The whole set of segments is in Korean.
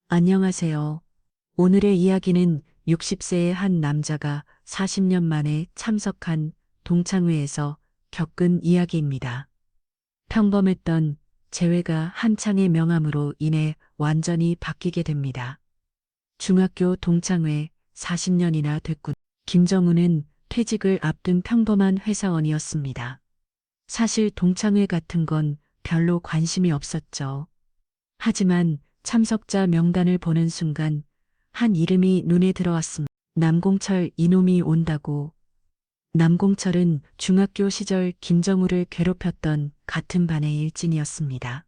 안녕하세요. 오늘의 이야기는 60세의 한 남자가 40년 만에 참석한 동창회에서 겪은 이야기입니다. 평범했던 재회가 한창의 명함으로 인해 완전히 바뀌게 됩니다. 중학교 동창회 40년이나 됐군. 김정우는 퇴직을 앞둔 평범한 회사원이었습니다. 사실 동창회 같은 건 별로 관심이 없었죠. 하지만 참석자 명단을 보는 순간 한 이름이 눈에 들어왔습니다. 남공철 이놈이 온다고. 남공철은 중학교 시절 김정우를 괴롭혔던 같은 반의 일진이었습니다.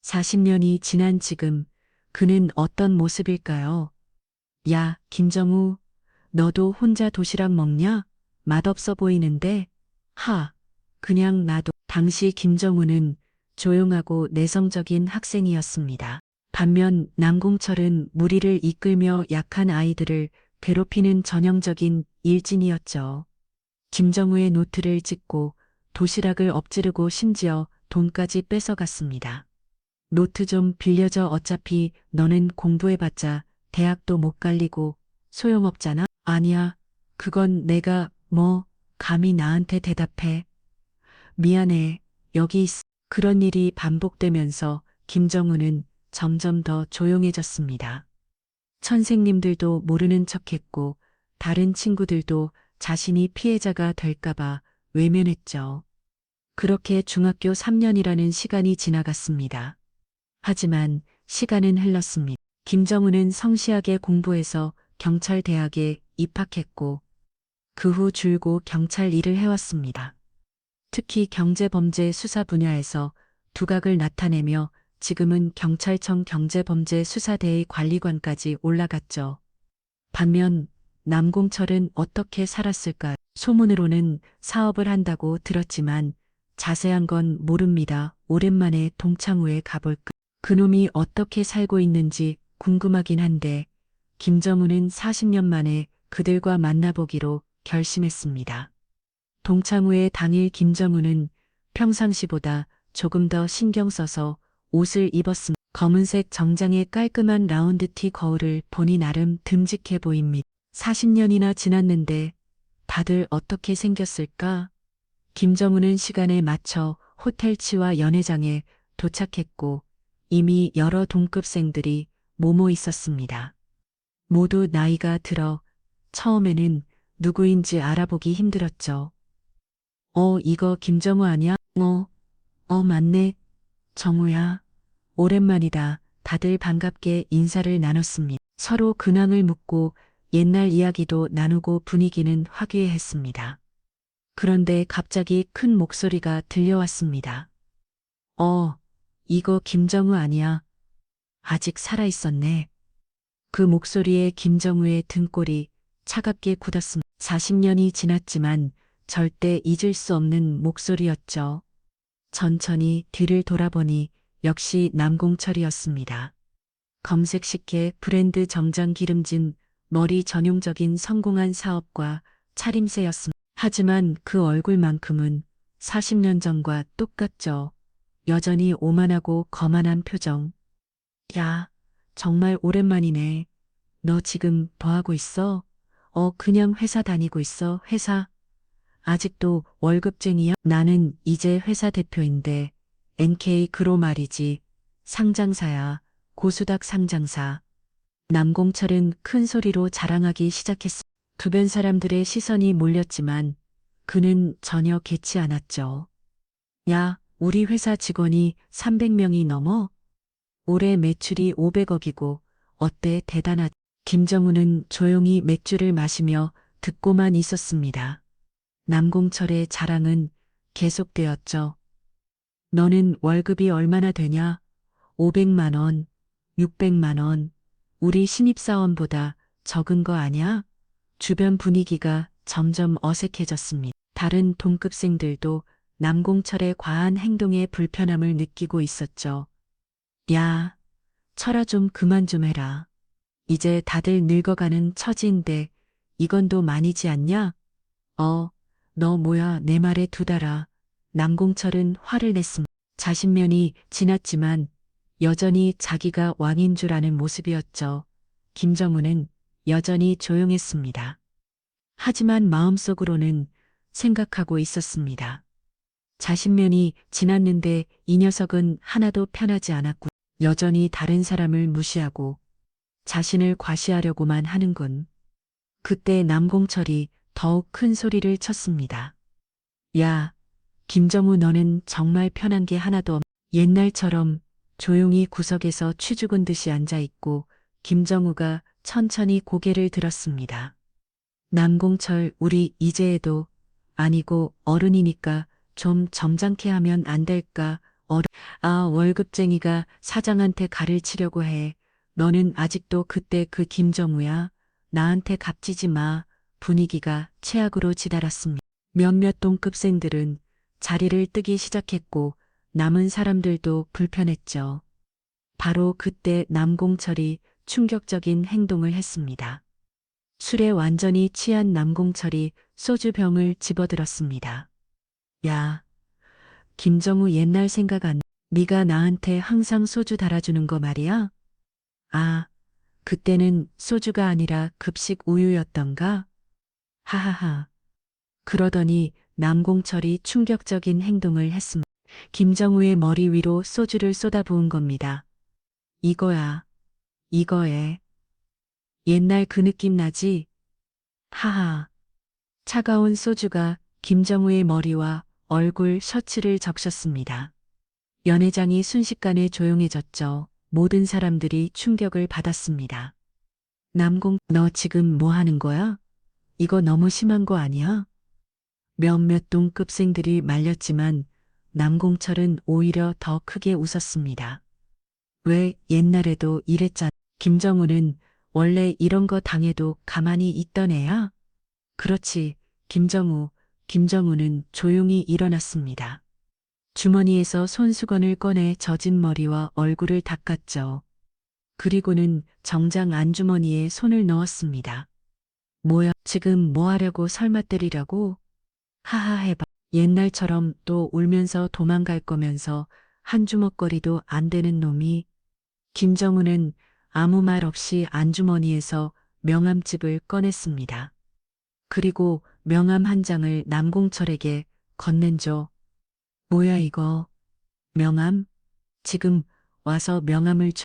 40년이 지난 지금 그는 어떤 모습일까요? 야, 김정우, 너도 혼자 도시락 먹냐? 맛없어 보이는데? 하, 그냥 놔둬. 당시 김정우는 조용하고 내성적인 학생이었습니다. 반면 남공철은 무리를 이끌며 약한 아이들을 괴롭히는 전형적인 일진이었죠. 김정우의 노트를 찍고 도시락을 엎지르고 심지어 돈까지 뺏어갔습니다. 노트 좀 빌려줘. 어차피 너는 공부해봤자 대학도 못 갈리고 소용없잖아. 아니야. 그건 내가 감히 나한테 대답해. 미안해. 여기 있어. 그런 일이 반복되면서 김정우는 점점 더 조용해졌습니다. 선생님들도 모르는 척했고 다른 친구들도 자신이 피해자가 될까봐 외면했죠. 그렇게 중학교 3년이라는 시간이 지나갔습니다. 하지만 시간은 흘렀습니다. 김정우는 성실하게 공부해서 경찰대학에 입학했고 그 후 줄곧 경찰 일을 해왔습니다. 특히 경제범죄 수사 분야에서 두각을 나타내며 지금은 경찰청 경제범죄수사대의 관리관까지 올라갔죠. 반면 남공철은 어떻게 살았을까요? 소문으로는 사업을 한다고 들었지만 자세한 건 모릅니다. 오랜만에 동창회에 가볼까? 그놈이 어떻게 살고 있는지 궁금하긴 한데 김정우는 40년 만에 그들과 만나보기로 결심했습니다. 동창회 당일 김정우는 평상시보다 조금 더 신경 써서 옷을 입었습니다. 검은색 정장에 깔끔한 라운드티 거울을 보니 나름 듬직해 보입니다. 40년이나 지났는데 다들 어떻게 생겼을까? 김정우는 시간에 맞춰 호텔치와 연회장에 도착했고 이미 여러 동급생들이 모모 있었습니다. 모두 나이가 들어 처음에는 누구인지 알아보기 힘들었죠. 이거 김정우 아니야? 맞네. 정우야. 오랜만이다. 다들 반갑게 인사를 나눴습니다. 서로 근황을 묻고 옛날 이야기도 나누고 분위기는 화기애애했습니다. 그런데 갑자기 큰 목소리가 들려왔습니다. 이거 김정우 아니야. 아직 살아있었네. 그 목소리에 김정우의 등골이 차갑게 굳었습니다. 40년이 지났지만 절대 잊을 수 없는 목소리였죠. 천천히 뒤를 돌아보니 역시 남공철이었습니다. 검색 식혜 브랜드 정장 기름진 머리 전용적인 성공한 사업과 차림새였습니다. 하지만 그 얼굴만큼은 40년 전과 똑같죠. 여전히 오만하고 거만한 표정. 야, 정말 오랜만이네. 너 지금 뭐 하고 있어? 그냥 회사 다니고 있어. 회사? 아직도 월급쟁이야? 나는 이제 회사 대표인데 NK 그로 말이지. 상장사야. 고수닥 상장사. 남공철은 큰 소리로 자랑하기 시작했습니다. 주변 사람들의 시선이 몰렸지만 그는 전혀 개치 않았죠. 야, 우리 회사 직원이 300명이 넘어? 올해 매출이 500억이고 어때 대단하지? 김정우는 조용히 맥주를 마시며 듣고만 있었습니다. 남공철의 자랑은 계속되었죠. 너는 월급이 얼마나 되냐? 500만 원, 600만 원. 우리 신입사원보다 적은 거 아냐? 주변 분위기가 점점 어색해졌습니다. 다른 동급생들도 남공철의 과한 행동에 불편함을 느끼고 있었죠. 야, 철아 좀 그만 좀 해라. 이제 다들 늙어가는 처지인데 이건 도 많이지 않냐? 너 뭐야 내 말에 두 달아. 남공철은 화를 냈습니다. 자신면이 지났지만 여전히 자기가 왕인 줄 아는 모습이었죠. 김정우는 여전히 조용했습니다. 하지만 마음속으로는 생각하고 있었습니다. 자신면이 지났는데 이 녀석은 하나도 편하지 않았고 여전히 다른 사람을 무시하고 자신을 과시하려고만 하는군. 그때 남공철이 더욱 큰 소리를 쳤습니다. 야, 김정우 너는 정말 편한 게 하나도 없. 옛날처럼 조용히 구석에서 취죽은 듯이 앉아있고 김정우가 천천히 고개를 들었습니다. 남공철 우리 이제에도 아니고 어른이니까 좀 점잖게 하면 안 될까? 월급쟁이가 사장한테 가를 치려고 해. 너는 아직도 그때 그 김정우야. 나한테 값지지 마. 분위기가 최악으로 치달았습니다. 몇몇 동급생들은 자리를 뜨기 시작했고 남은 사람들도 불편했죠. 바로 그때 남공철이 충격적인 행동을 했습니다. 술에 완전히 취한 남공철이 소주병을 집어들었습니다. 야, 김정우 옛날 생각 안, 네가 나한테 항상 소주 달아주는 거 말이야? 아, 그때는 소주가 아니라 급식 우유였던가? 하하하. 그러더니 남공철이 충격적인 행동을 했습니다. 김정우의 머리 위로 소주를 쏟아부은 겁니다. 이거야. 이거에. 옛날 그 느낌 나지? 하하. 차가운 소주가 김정우의 머리와 얼굴 셔츠를 적셨습니다. 연회장이 순식간에 조용해졌죠. 모든 사람들이 충격을 받았습니다. 남공, 너 지금 뭐 하는 거야? 이거 너무 심한 거 아니야? 몇몇 동급생들이 말렸지만 남공철은 오히려 더 크게 웃었습니다. 왜 옛날에도 이랬잖아. 김정우는 원래 이런 거 당해도 가만히 있던 애야? 그렇지, 김정우는 조용히 일어났습니다. 주머니에서 손수건을 꺼내 젖은 머리와 얼굴을 닦았죠. 그리고는 정장 안주머니에 손을 넣었습니다. 뭐야, 지금 뭐 하려고 설마 때리려고? 하하 해봐. 옛날처럼 또 울면서 도망갈 거면서 한 주먹거리도 안 되는 놈이. 김정우는 아무 말 없이 안주머니에서 명함집을 꺼냈습니다. 그리고 명함 한 장을 남공철에게 건넨죠. 뭐야 이거? 명함? 지금 와서 명함을 줘.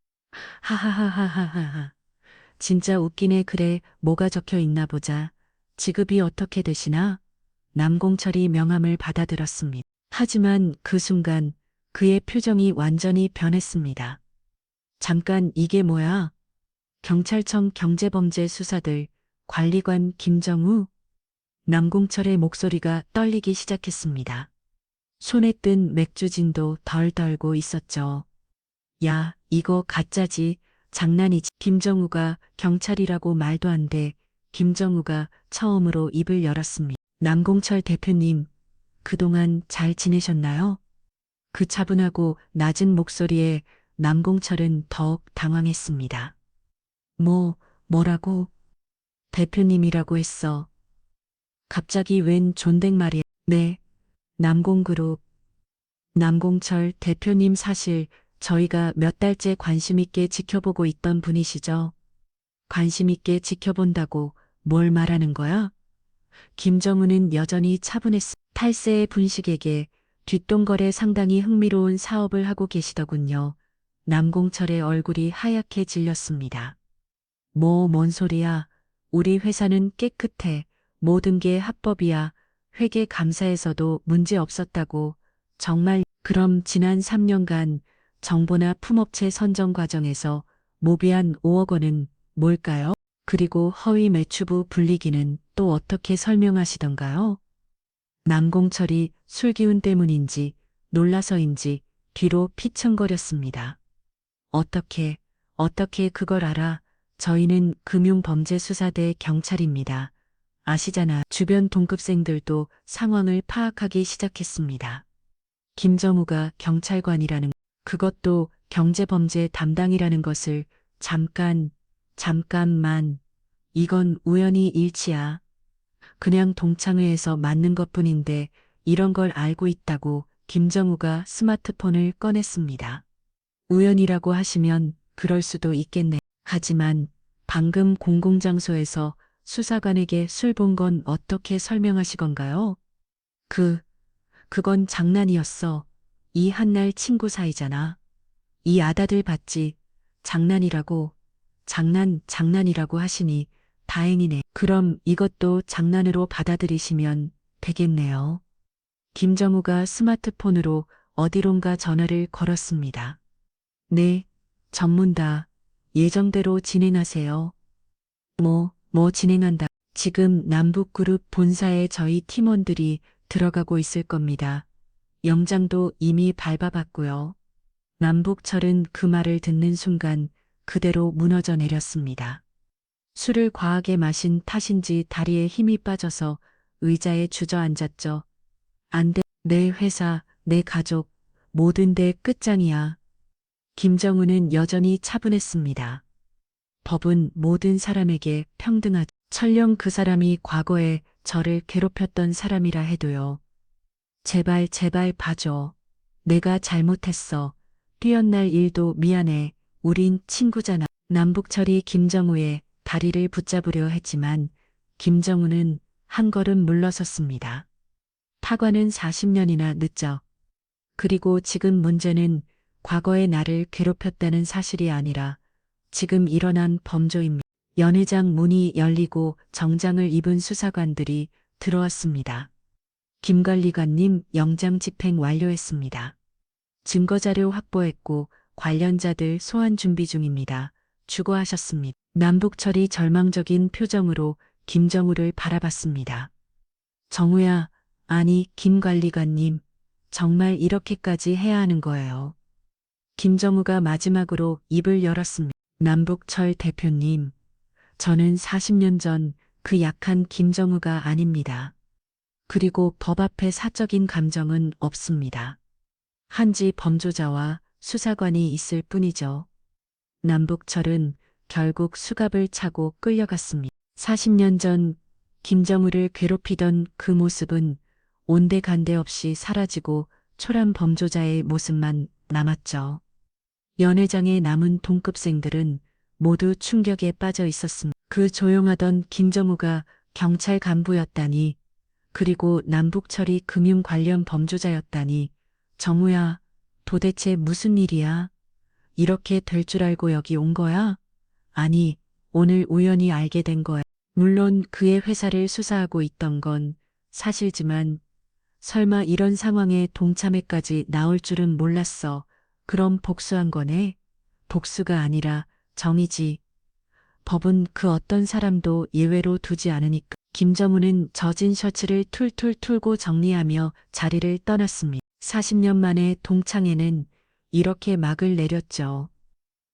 하하하하하하. 진짜 웃기네. 그래, 뭐가 적혀 있나 보자. 지급이 어떻게 되시나? 남공철이 명함을 받아들었습니다. 하지만 그 순간 그의 표정이 완전히 변했습니다. 잠깐 이게 뭐야? 경찰청 경제범죄 수사들 관리관 김정우? 남공철의 목소리가 떨리기 시작했습니다. 손에 뜬 맥주진도 덜 덜고 있었죠. 야, 이거 가짜지. 장난이지. 김정우가 경찰이라고 말도 안 돼. 김정우가 처음으로 입을 열었습니다. 남공철 대표님, 그동안 잘 지내셨나요? 그 차분하고 낮은 목소리에 남공철은 더욱 당황했습니다. 뭐라고? 대표님이라고 했어. 갑자기 웬 존댓말이야. 네, 남공그룹. 남공철 대표님 사실 저희가 몇 달째 관심 있게 지켜보고 있던 분이시죠. 관심 있게 지켜본다고 뭘 말하는 거야? 김정우는 여전히 차분했어. 8세의 분식에게 뒷동거래 상당히 흥미로운 사업을 하고 계시더군요. 남공철의 얼굴이 하얗게 질렸습니다. 뭔 소리야. 우리 회사는 깨끗해. 모든 게 합법이야. 회계 감사에서도 문제 없었다고. 정말 그럼 지난 3년간 정보나 품업체 선정 과정에서 모비한 5억 원은 뭘까요? 그리고 허위 매출부 불리기는 또 어떻게 설명하시던가요? 남공철이 술기운 때문인지 놀라서인지 뒤로 피청거렸습니다. 어떻게 그걸 알아? 저희는 금융범죄수사대 경찰입니다. 아시잖아. 주변 동급생들도 상황을 파악하기 시작했습니다. 김정우가 경찰관이라는, 그것도 경제범죄 담당이라는 것을 잠깐만. 이건 우연히 일치야. 그냥 동창회에서 맞는 것뿐인데 이런 걸 알고 있다고. 김정우가 스마트폰을 꺼냈습니다. 우연이라고 하시면 그럴 수도 있겠네. 하지만 방금 공공장소에서 수사관에게 술 본 건 어떻게 설명하시건가요? 그건 장난이었어. 이 한날 친구 사이잖아. 이 아다들 봤지. 장난이라고, 장난이라고 하시니 다행이네. 그럼 이것도 장난으로 받아들이시면 되겠네요. 김정우가 스마트폰으로 어디론가 전화를 걸었습니다. 네, 전문다. 예정대로 진행하세요. 뭐 진행한다. 지금 남북그룹 본사에 저희 팀원들이 들어가고 있을 겁니다. 영장도 이미 밟아봤고요. 남북철은 그 말을 듣는 순간 그대로 무너져 내렸습니다. 술을 과하게 마신 탓인지 다리에 힘이 빠져서 의자에 주저앉았죠. 안 돼. 내 회사, 내 가족, 모든 데 끝장이야. 김정우는 여전히 차분했습니다. 법은 모든 사람에게 평등하다. 설령 그 사람이 과거에 저를 괴롭혔던 사람이라 해도요. 제발 봐줘. 내가 잘못했어. 뛰어날 일도 미안해. 우린 친구잖아. 남북철이 김정우의 다리를 붙잡으려 했지만 김정우는 한 걸음 물러섰습니다. 타관은 40년이나 늦죠. 그리고 지금 문제는 과거의 나를 괴롭혔다는 사실이 아니라 지금 일어난 범죄입니다. 연회장 문이 열리고 정장을 입은 수사관들이 들어왔습니다. 김관리관님 영장 집행 완료했습니다. 증거자료 확보했고 관련자들 소환 준비 중입니다. 주거하셨습니다. 남북철이 절망적인 표정으로 김정우를 바라봤습니다. 정우야, 아니 김관리관님, 정말 이렇게까지 해야 하는 거예요. 김정우가 마지막으로 입을 열었습니다. 남북철 대표님, 저는 40년 전 그 약한 김정우가 아닙니다. 그리고 법 앞에 사적인 감정은 없습니다. 한지 범조자와 수사관이 있을 뿐이죠. 남북철은 결국 수갑을 차고 끌려갔습니다. 40년 전 김정우를 괴롭히던 그 모습은 온데간데 없이 사라지고 초란 범조자의 모습만 남았죠. 연회장에 남은 동급생들은 모두 충격에 빠져 있었습니다. 그 조용하던 김정우가 경찰 간부였다니, 그리고 남북철이 금융 관련 범조자였다니, 정우야, 도대체 무슨 일이야? 이렇게 될 줄 알고 여기 온 거야? 아니, 오늘 우연히 알게 된 거야. 물론 그의 회사를 수사하고 있던 건 사실지만, 설마 이런 상황에 동참회까지 나올 줄은 몰랐어. 그럼 복수한 거네? 복수가 아니라 정이지. 법은 그 어떤 사람도 예외로 두지 않으니까. 김정우는 젖은 셔츠를 툴툴 풀고 정리하며 자리를 떠났습니다. 40년 만에 동창회는 이렇게 막을 내렸죠.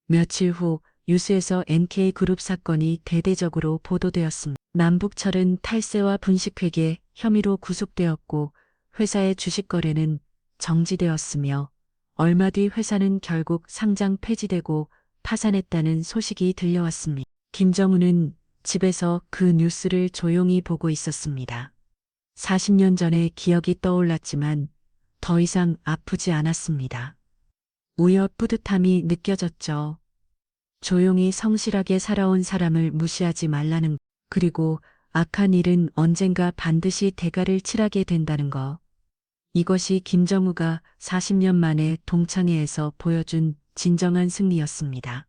며칠 후 뉴스에서 NK그룹 사건이 대대적으로 보도되었습니다. 남북철은 탈세와 분식회계 혐의로 구속되었고 회사의 주식 거래는 정지되었으며 얼마 뒤 회사는 결국 상장 폐지되고 파산했다는 소식이 들려왔습니다. 김정우는 집에서 그 뉴스를 조용히 보고 있었습니다. 40년 전의 기억이 떠올랐지만 더 이상 아프지 않았습니다. 우여 뿌듯함이 느껴졌죠. 조용히 성실하게 살아온 사람을 무시하지 말라는, 그리고 악한 일은 언젠가 반드시 대가를 치르게 된다는 거. 이것이 김정우가 40년 만에 동창회에서 보여준 진정한 승리였습니다.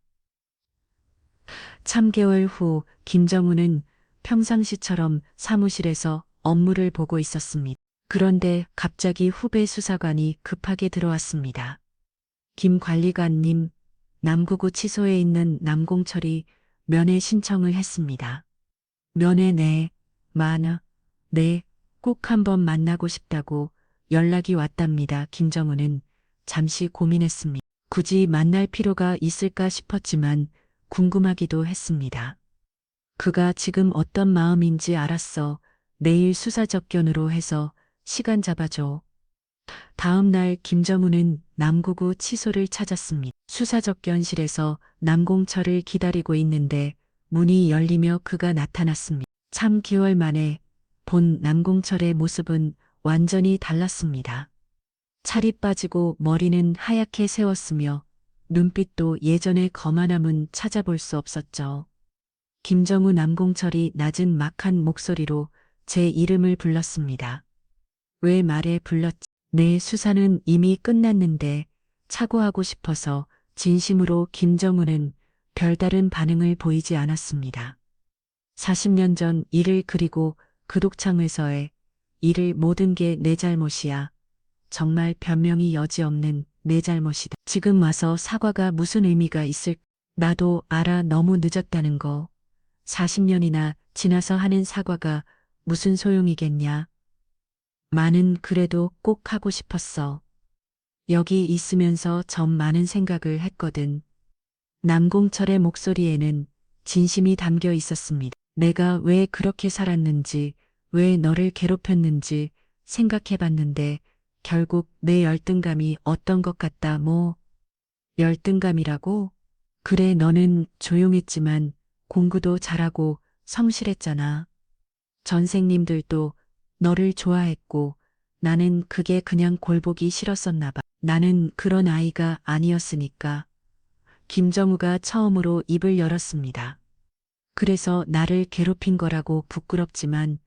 참개월 후 김정우는 평상시처럼 사무실에서 업무를 보고 있었습니다. 그런데 갑자기 후배 수사관이 급하게 들어왔습니다. 김 관리관님, 남구구 치소에 있는 남공철이 면회 신청을 했습니다. 면회 네, 네, 꼭 한번 만나고 싶다고 연락이 왔답니다. 김정우는 잠시 고민했습니다. 굳이 만날 필요가 있을까 싶었지만 궁금하기도 했습니다. 그가 지금 어떤 마음인지 알았어. 내일 수사접견으로 해서 시간 잡아줘. 다음 날 김정우는 남구구 치소를 찾았습니다. 수사접견실에서 남공철을 기다리고 있는데 문이 열리며 그가 나타났습니다. 참 개월 만에 본 남공철의 모습은 완전히 달랐습니다. 살이 빠지고 머리는 하얗게 세웠으며 눈빛도 예전의 거만함은 찾아볼 수 없었죠. 김정우 남공철이 낮은 막한 목소리로 제 이름을 불렀습니다. 왜 말해 불렀지? 내 수사는 이미 끝났는데 차고하고 싶어서. 진심으로. 김정우는 별다른 반응을 보이지 않았습니다. 40년 전 일을, 그리고 그 독창회사에 일을, 모든 게 내 잘못이야. 정말 변명이 여지없는 내 잘못이다. 지금 와서 사과가 무슨 의미가 있을? 나도 알아, 너무 늦었다는 거. 40년이나 지나서 하는 사과가 무슨 소용이겠냐. 많은, 그래도 꼭 하고 싶었어. 여기 있으면서 참 많은 생각을 했거든. 남공철의 목소리에는 진심이 담겨 있었습니다. 내가 왜 그렇게 살았는지, 왜 너를 괴롭혔는지 생각해봤는데 결국 내 열등감이 어떤 것 같다. 뭐, 열등감이라고? 그래, 너는 조용했지만 공부도 잘하고 성실했잖아. 선생님들도 너를 좋아했고 나는 그게 그냥 골보기 싫었었나 봐. 나는 그런 아이가 아니었으니까. 김정우가 처음으로 입을 열었습니다. 그래서 나를 괴롭힌 거라고. 부끄럽지만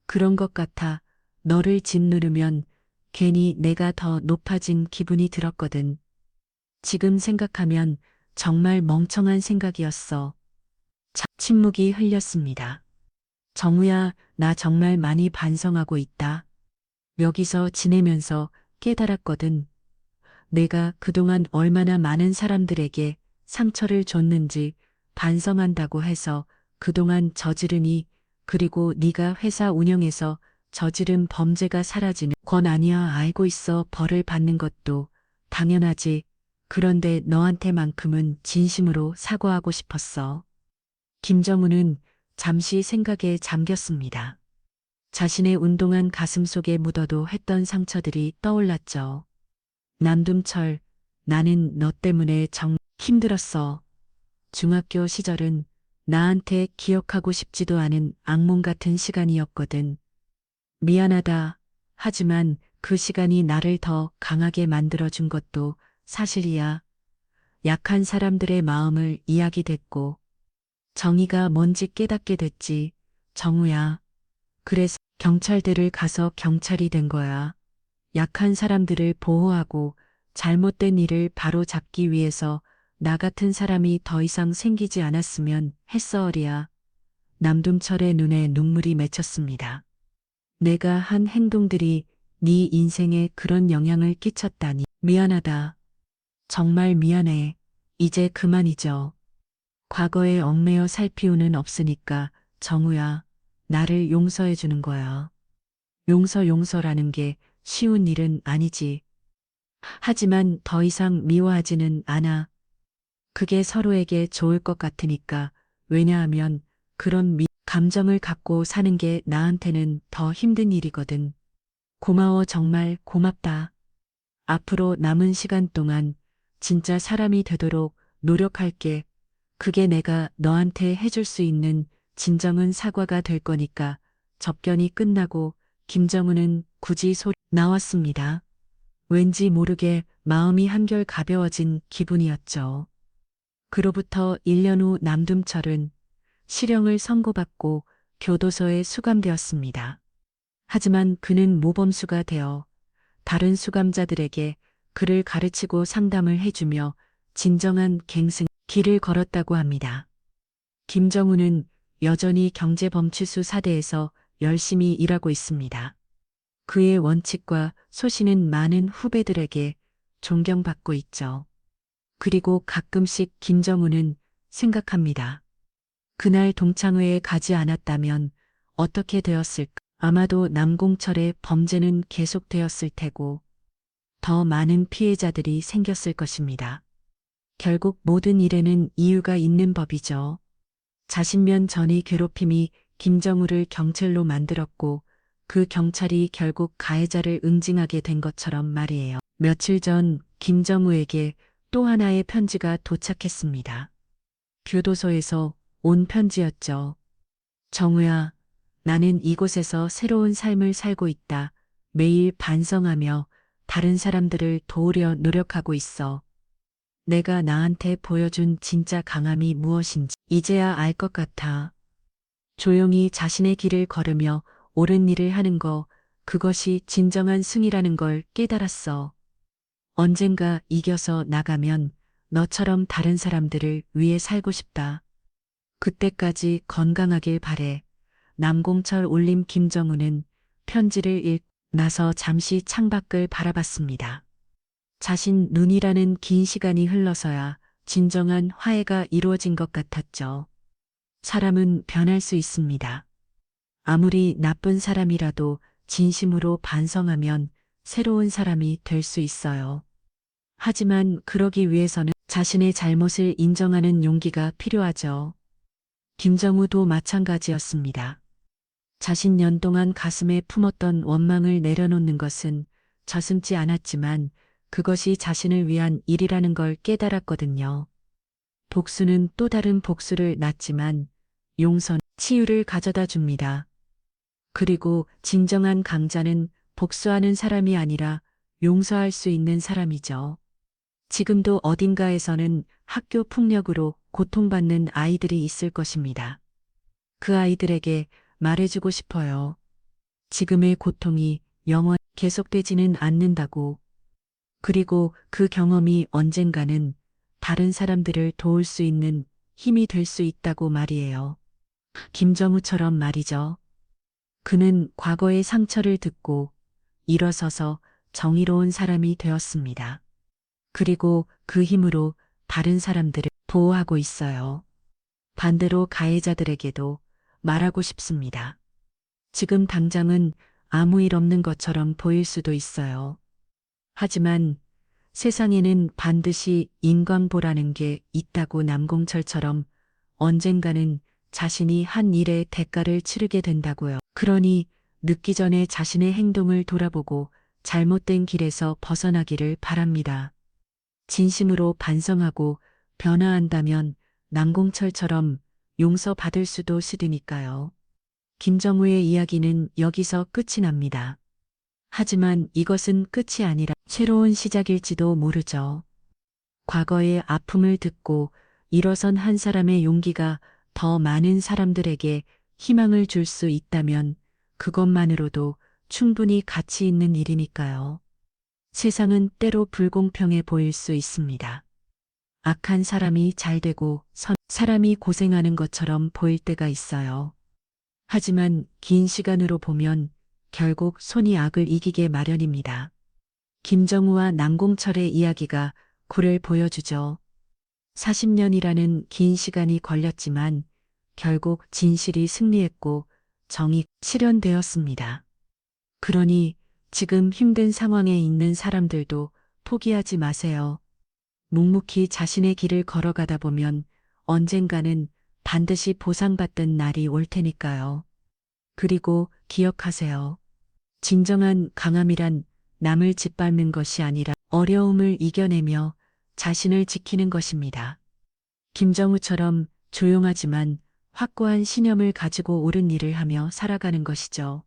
그런 것 같아. 너를 짓누르면 괜히 내가 더 높아진 기분이 들었거든. 지금 생각하면 정말 멍청한 생각이었어. 침묵이 흘렸습니다. 정우야, 나 정말 많이 반성하고 있다. 여기서 지내면서 깨달았거든. 내가 그동안 얼마나 많은 사람들에게 상처를 줬는지. 반성한다고 해서 그동안 저지른 이, 그리고 네가 회사 운영에서 저지른 범죄가 사라지는 건 아니야. 알고 있어. 벌을 받는 것도 당연하지. 그런데 너한테만큼은 진심으로 사과하고 싶었어. 김정우는 잠시 생각에 잠겼습니다. 자신의 운동한 가슴 속에 묻어도 했던 상처들이 떠올랐죠. 남둠철, 나는 너 때문에 힘들었어. 중학교 시절은 나한테 기억하고 싶지도 않은 악몽 같은 시간이었거든. 미안하다. 하지만 그 시간이 나를 더 강하게 만들어준 것도 사실이야. 약한 사람들의 마음을 이야기됐고 정의가 뭔지 깨닫게 됐지. 정우야. 그래서 경찰대를 가서 경찰이 된 거야. 약한 사람들을 보호하고 잘못된 일을 바로 잡기 위해서. 나 같은 사람이 더 이상 생기지 않았으면 했어. 어리야. 남둠철의 눈에 눈물이 맺혔습니다. 내가 한 행동들이 네 인생에 그런 영향을 끼쳤다니. 미안하다. 정말 미안해. 이제 그만 잊어. 과거에 얽매여 살 필요는 없으니까. 정우야, 나를 용서해 주는 거야. 용서라는 게 쉬운 일은 아니지. 하지만 더 이상 미워하지는 않아. 그게 서로에게 좋을 것 같으니까. 왜냐하면 그런 감정을 갖고 사는 게 나한테는 더 힘든 일이거든. 고마워. 정말 고맙다. 앞으로 남은 시간 동안 진짜 사람이 되도록 노력할게. 그게 내가 너한테 해줄 수 있는 진정한 사과가 될 거니까. 접견이 끝나고 김정우는 굳이 소리 나왔습니다. 왠지 모르게 마음이 한결 가벼워진 기분이었죠. 그로부터 1년 후 남둠철은 실형을 선고받고 교도소에 수감되었습니다. 하지만 그는 모범수가 되어 다른 수감자들에게 그를 가르치고 상담을 해주며 진정한 갱생 길을 걸었다고 합니다. 김정우는 여전히 경제범죄수 사대에서 열심히 일하고 있습니다. 그의 원칙과 소신은 많은 후배들에게 존경받고 있죠. 그리고 가끔씩 김정우는 생각합니다. 그날 동창회에 가지 않았다면 어떻게 되었을까? 아마도 남공철의 범죄는 계속되었을 테고 더 많은 피해자들이 생겼을 것입니다. 결국 모든 일에는 이유가 있는 법이죠. 자신면 전의 괴롭힘이 김정우를 경찰로 만들었고 그 경찰이 결국 가해자를 응징하게 된 것처럼 말이에요. 며칠 전 김정우에게 또 하나의 편지가 도착했습니다. 교도소에서 온 편지였죠. 정우야, 나는 이곳에서 새로운 삶을 살고 있다. 매일 반성하며 다른 사람들을 도우려 노력하고 있어. 내가 나한테 보여준 진짜 강함이 무엇인지 이제야 알 것 같아. 조용히 자신의 길을 걸으며 옳은 일을 하는 거, 그것이 진정한 승이라는 걸 깨달았어. 언젠가 이겨서 나가면 너처럼 다른 사람들을 위해 살고 싶다. 그때까지 건강하길 바래. 남공철 올림. 김정우는 편지를 읽고 나서 잠시 창밖을 바라봤습니다. 자신 눈이라는 긴 시간이 흘러서야 진정한 화해가 이루어진 것 같았죠. 사람은 변할 수 있습니다. 아무리 나쁜 사람이라도 진심으로 반성하면 새로운 사람이 될 수 있어요. 하지만 그러기 위해서는 자신의 잘못을 인정하는 용기가 필요하죠. 김정우도 마찬가지였습니다. 자신 년 동안 가슴에 품었던 원망을 내려놓는 것은 저슴지 않았지만 그것이 자신을 위한 일이라는 걸 깨달았거든요. 복수는 또 다른 복수를 낳지만 용서는 치유를 가져다 줍니다. 그리고 진정한 강자는 복수하는 사람이 아니라 용서할 수 있는 사람이죠. 지금도 어딘가에서는 학교 폭력으로 고통받는 아이들이 있을 것입니다. 그 아이들에게 말해주고 싶어요. 지금의 고통이 영원히 계속되지는 않는다고. 그리고 그 경험이 언젠가는 다른 사람들을 도울 수 있는 힘이 될 수 있다고 말이에요. 김정우처럼 말이죠. 그는 과거의 상처를 듣고 일어서서 정의로운 사람이 되었습니다. 그리고 그 힘으로 다른 사람들을 보호하고 있어요. 반대로 가해자들에게도 말하고 싶습니다. 지금 당장은 아무 일 없는 것처럼 보일 수도 있어요. 하지만 세상에는 반드시 인광보라는 게 있다고. 남공철처럼 언젠가는 자신이 한 일의 대가를 치르게 된다고요. 그러니 늦기 전에 자신의 행동을 돌아보고 잘못된 길에서 벗어나기를 바랍니다. 진심으로 반성하고 변화한다면 남공철처럼 용서받을 수도 있으니까요. 김정우의 이야기는 여기서 끝이 납니다. 하지만 이것은 끝이 아니라 새로운 시작일지도 모르죠. 과거의 아픔을 듣고 일어선 한 사람의 용기가 더 많은 사람들에게 희망을 줄 수 있다면 그것만으로도 충분히 가치 있는 일이니까요. 세상은 때로 불공평해 보일 수 있습니다. 악한 사람이 잘 되고 사람이 고생하는 것처럼 보일 때가 있어요. 하지만 긴 시간으로 보면 결국 선이 악을 이기게 마련입니다. 김정우와 남공철의 이야기가 그를 보여주죠. 40년이라는 긴 시간이 걸렸지만 결국 진실이 승리했고 정의 실현되었습니다. 그러니 지금 힘든 상황에 있는 사람들도 포기하지 마세요. 묵묵히 자신의 길을 걸어가다 보면 언젠가는 반드시 보상받는 날이 올 테니까요. 그리고 기억하세요. 진정한 강함이란 남을 짓밟는 것이 아니라 어려움을 이겨내며 자신을 지키는 것입니다. 김정우처럼 조용하지만 확고한 신념을 가지고 옳은 일을 하며 살아가는 것이죠.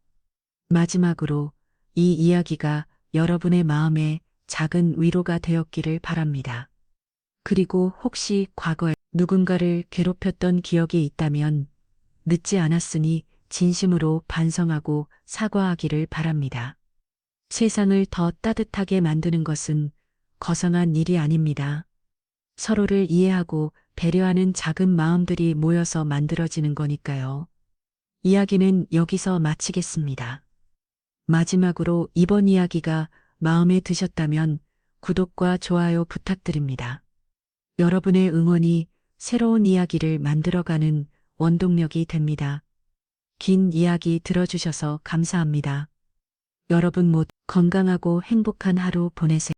마지막으로 이 이야기가 여러분의 마음에 작은 위로가 되었기를 바랍니다. 그리고 혹시 과거에 누군가를 괴롭혔던 기억이 있다면 늦지 않았으니 진심으로 반성하고 사과하기를 바랍니다. 세상을 더 따뜻하게 만드는 것은 거창한 일이 아닙니다. 서로를 이해하고 배려하는 작은 마음들이 모여서 만들어지는 거니까요. 이야기는 여기서 마치겠습니다. 마지막으로 이번 이야기가 마음에 드셨다면 구독과 좋아요 부탁드립니다. 여러분의 응원이 새로운 이야기를 만들어가는 원동력이 됩니다. 긴 이야기 들어주셔서 감사합니다. 여러분 모두 건강하고 행복한 하루 보내세요.